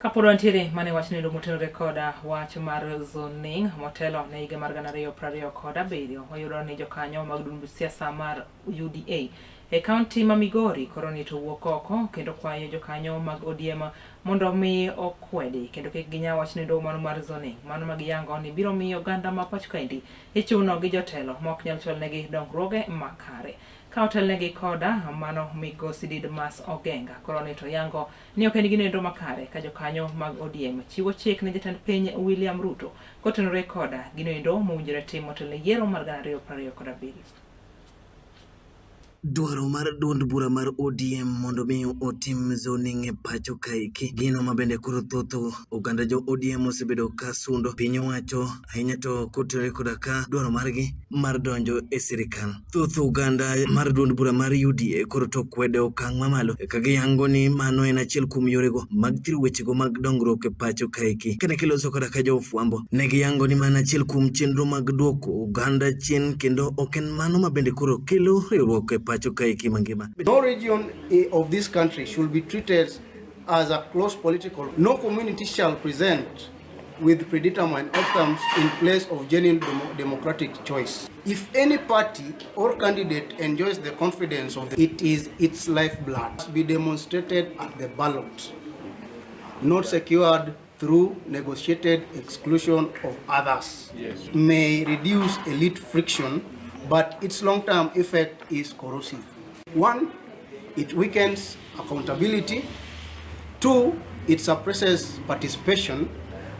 Kaporo ntiere mane wach nido motenore koda wach mar zoning motelo ne higa mar 2027 oyudo ni jokanyo mag duond siasa mar UDA e kaunti ma Migori koro ni to wuok oko kendo kwayo jokanyo mag ODM mondo mi okwedi kendo kik ginya wach nido mano mar zoning mano magiyango ni biro miyo oganda ma pach kaendi ichuno gi jotelo mok nyal chwalnegi dongruoge makare. Kautelnegi koda mano migosi Didmas Ogenga koro ni to yango ni ok en gi nendo makare ka jokanyo mag ODM chiwo chik ne jatend piny William Ruto kotenore koda ginendo mowinjore timo to ne yiero mar 2027. Dwaro mar duond bura mar ODM mondo mi otim zoning e pacho kaeki gino mabende koro thotho oganda jo ODM osebedo ka sundo piny owacho ahinya to kotenore koda ka dwaro margi mar donjo e sirikal. Thotho oganda mar duond bura mar UDA koro to kwedo okang' mamalo ka giyango ni mano en achiel kuom yorego mag thiro wechego mag dongruok e pacho kaeki. Kane kiloso koda ka jofwambo ne giyango ni mano achiel kuom chenro mag duoko oganda chien kendo ok en mano mabende koro kelo riwruok e no region of this country should be treated as a close political. No community shall present with predetermined outcomes in place of genuine democratic choice. If any party or candidate enjoys the confidence of it is its lifeblood, must be demonstrated at the ballot, not secured through negotiated exclusion of others. Yes. May reduce elite friction, but its long-term effect is corrosive. One, it weakens accountability. Two, it suppresses participation.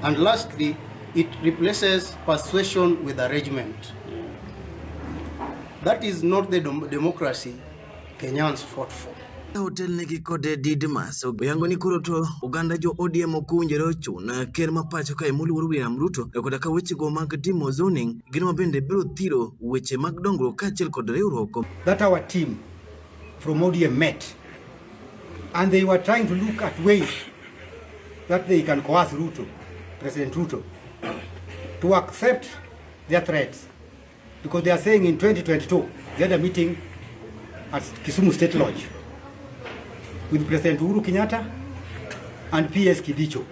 And lastly, it replaces persuasion with arrangement. That is not the democracy Kenyans fought for. Hotel negi kode Didmas oyango ni koro to oganda jo ODM okunjere ochuna ker ma pacho kae moluor William Ruto koda ka wechego mag timo zoning gino mabende biro thiro weche mag dongruok kaachiel kod riwruok. That our team from ODM met and they were trying to look at ways that they can coerce Ruto, President Ruto, to accept their threats, because they are saying in 2022 they had a meeting at Kisumu State Lodge with President Uhuru Kenyatta and PS Kibicho.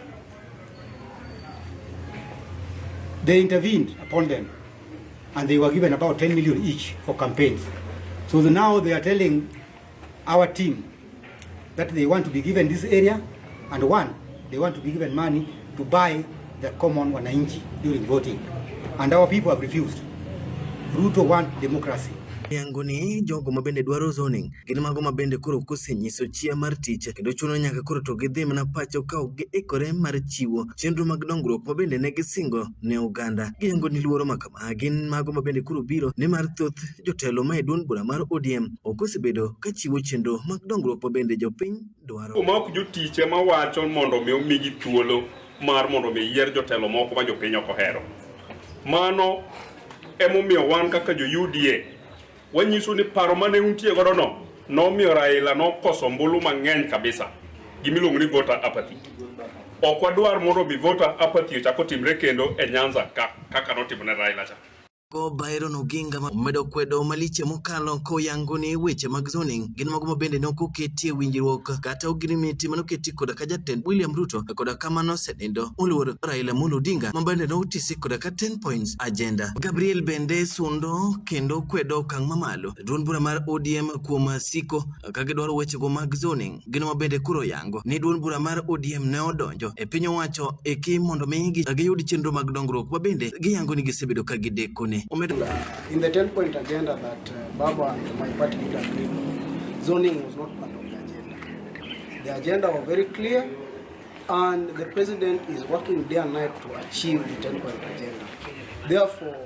They intervened upon them and they were given about 10 million each for campaigns. So now they are telling our team that they want to be given this area, and one, they want to be given money to buy the common wananchi during voting. And our people have refused. Ruto want democracy. Yango ni jogo mabende dwaro zoning gin mago mabende koro kosenyiso chia mar tich kendo chuno nyaka koro to gidhi mana pacho ka giikore mar chiwo chenro mag dongruok mabende ne gisingo ne oganda. Giyango ni luoro makama gin mago mabende koro biro ne mar thoth jotelo ma duond bura mar ODM ok osebedo ka chiwo chenro mag dongruok mabende jopiny dwaro. Mok jotich ma wacho mondo mi omigi thuolo mar mondo mi yier jotelo moko ma jopiny ok ohero. Mano emomiyo wan kaka jo UDA wanyiso ni paro mane untie godo no miyo Raila no koso mbulu mang'eny kabisa gimiluongo ni voter apathy. Ok wadwar mondo bi voter apathy ochako timre kendo e Nyanza kaka notimne Raila cha. Ko Byron Oginga medo kwedo maliche mokalo koyango ni weche mag zoning gin mago mabende ne ok oketie winjruok kata ogirimiti manoketi koda ka jatend William Ruto koda kamano senindo oluor Raila Odinga mabende no utisi koda ka 10 points agenda. Gabriel bende sundo kendo kwedo okang' mamalo duond bura mar ODM kuom siko ka gidwaro wechego mag zoning gino mabende kuro yango ni duond bura mar ODM ne odonjo e piny owacho eki mondo mi giyud chenro mag dongruok mabende giyango ni gisebedo ka gidekone. In the 10-point agenda that Baba and my party did agree on, zoning was not part of the agenda. The agenda was very clear, and the president is working day and night to achieve the 10-point agenda. Therefore,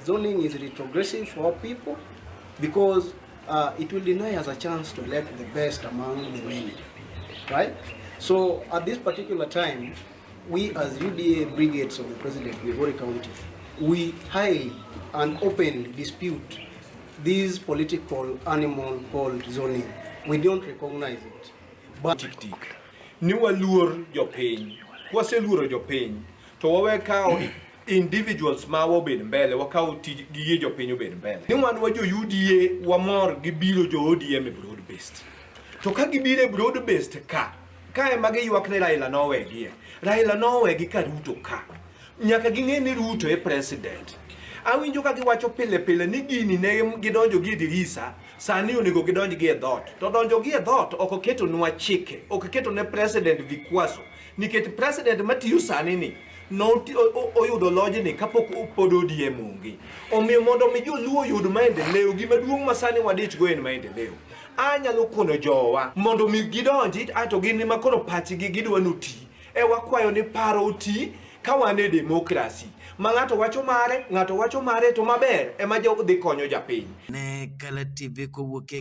zoning is retrogressive for our people because it will deny us a chance to elect the best among the many, right? So at this particular time, we as UDA brigades of the president in Migori County, we highly and openly dispute this political animal called zoning. We don't recognize it. But ni waluor jopiny, kwaseluoro jopiny, to waweka individuals ma wobed mbele, wakao gige jopiny obed mbele. Ni wan wajo UDA wamor gibiro jo ODM broad based. To ka gibiro broad based ka kae magi ywak ne Raila nowegie. Raila nowegi ka Ruto ka. Nyaka ging'e ni Ruto e president. Awinjo ka giwacho pile pile ni gini ne gidonjo gi dirisa, sani onego gidonj gi e dhot. To donjo gi e dhot ok oketo nwa chike, ok oketo ne president vikwaso. Nikech president matiyo sani ni no oyudo lojni kapok pod odie mungi. Omiyo mondo mi joluo yud maendeleo, gima duong' ma sani wadich go en maendeleo. Anyalo kono jowa mondo mi gidonji ato gin ma koro pachgi gidwa nuti. E wakwayo ni paro uti ka wan e demokrasi. Ma ng'ato wacho mare to maber ema jo dhi konyo japiny. Ne Kala TV kowuok